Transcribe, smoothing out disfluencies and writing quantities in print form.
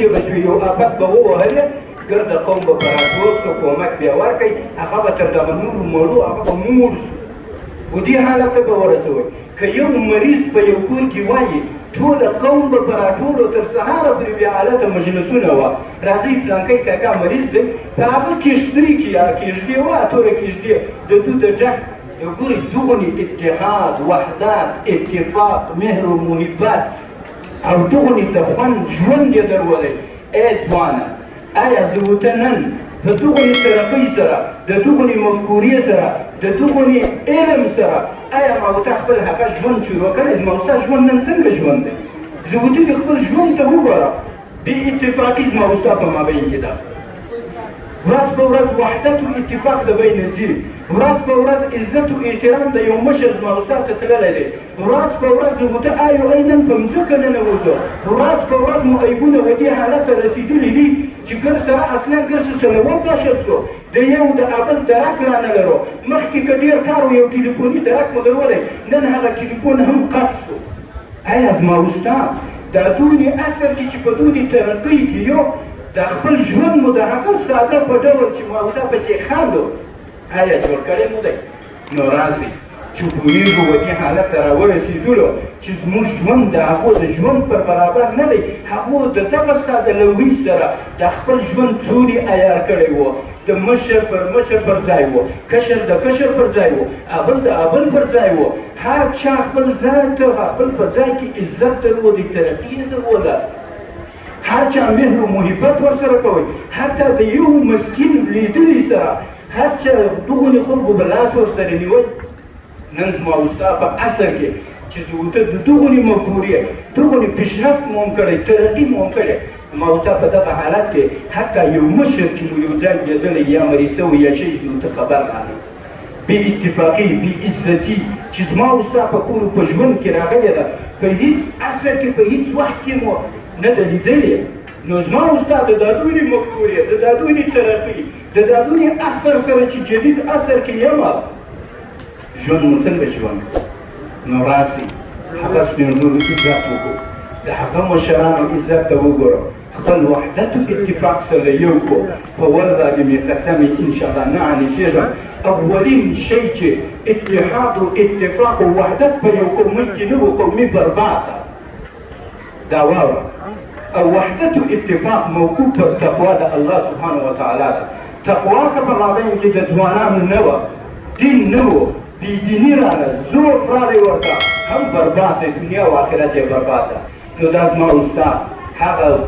زلزلې به شوې یو آفت به ووهلې ګرده قوم به په راټول شو کومک بیا ورکوي هغه به تر دغه نورو مړو هغه به موړ شو و دې حالت ته به ورسوئ که یو مریض په یو کور کې وایي ټوله قوم به په راټولو تر سهاره پورې بې حالته مجلسونه وه راځئ پلانکی کاکا مریض دی په هغه کښتري کې یا کښتې وه اتوره کښتې د دود ډک ګورئ دغونې اتحاد وحدت اتفاق مهر و محبت او دغونې د خوند ژوند یې درولئ ای ځوانه آیا زه ورته نن د دغونې ترقۍ سره د دغونې مفکورې سره د دغونې علم سره آیا ما ورته خپل هغه ژوند شروع کړی زما ستا ژوند نن څنګه ژوند دی زه ورته دې خپل ژوند ته وګوره بې اتفاقي زما او ستا په مابین کې ده ورځ په ورځ وحدت و اتفاق د بین ځي ورځ په ورځ عزت و احترام د یو مشر زما او ستا څه تللی دی ورځ په ورځ زه ورته آیو ای نن په مځکه ننوځو ورځ په ورځ مو عیبونه و دې حالت ته رسېدلي دي چې ګر سره اصلا ګر سره وپاشل شو د یو د ابل درک رانه لرو مخکې که ډېر کار و یو ټلیفوني درک مو درولی نن هغه ټلیفون هم قطع شو آیا زما او ستا دا دونې اصل کې چې په دونې ترقۍ کې یو د خپل ژوند مو د هغه ساده په ډول چې ما ورته پسې خاندو آیا جوړ کړی مو دی نو راسئ چې پوهېږو و دې حالت ته راورسېدلو چې زموږ ژوند د هغو د ژوند پر برابر نه دی هغو د دغه ساده لوحې سره د خپل ژوند څوري عیار کړی و د مشر پر مشر پر ځای و کشر د کشر پر ځای و ابل د ابل پر ځای و هر چا خپل ځای ته خپل په ځای کې عزت درلودی ترقي یې درلوده هر چا مهر و محبت ورسره کوئ حتی د یو مسکین لیدلي سره هر چا دغونې خلکو به لاس ورسره نیوئ نن زما او ستا په اصل کې چې زه ورته د دغونې مفکورې دغونې پیشرفت مو هم کړی ترقي مو هم کړی ما ورته په دغه حالت کې حتی یو مشر چې مو یو ځای لیدلی یا مریض شوی یا شی زه ورته خبر راغلی بې اتفاقي بې عزتي چې زما او ستا په کور په ژوند کې راغلې ده په هېڅ اصل کې په هېڅ وخت کې مو نه ده لیدلې نو زما او ستا د دا دونې مفکورې د دا دونې ترقي د دا دونې اثر سره چې جدید اثر کې یمه ژوند مو څنګه ژوند نو راسئ هغه سپین ږیرو عزت وکړو د هغه مشرانو عزت ته وګورو خپل وحدت و اتفاق سره یو کړو په والله دې مې قسم انشاءالله نه انیسېږم اولین شی چې اتحاد و اتفاق و وحدت په یو قومي کې نه و قومي برباد ده دا واوره او وحدت و اتفاق موقوف پر تقوا د الله سبحانه وتعالی ده تقوا که په مابین کې د ځوانانو نه وه دین نه و بیدینی راغله زوف راغی ورته هم برباد دی دنیا و آخرت یې برباد ده نو دا زما او ستا هغه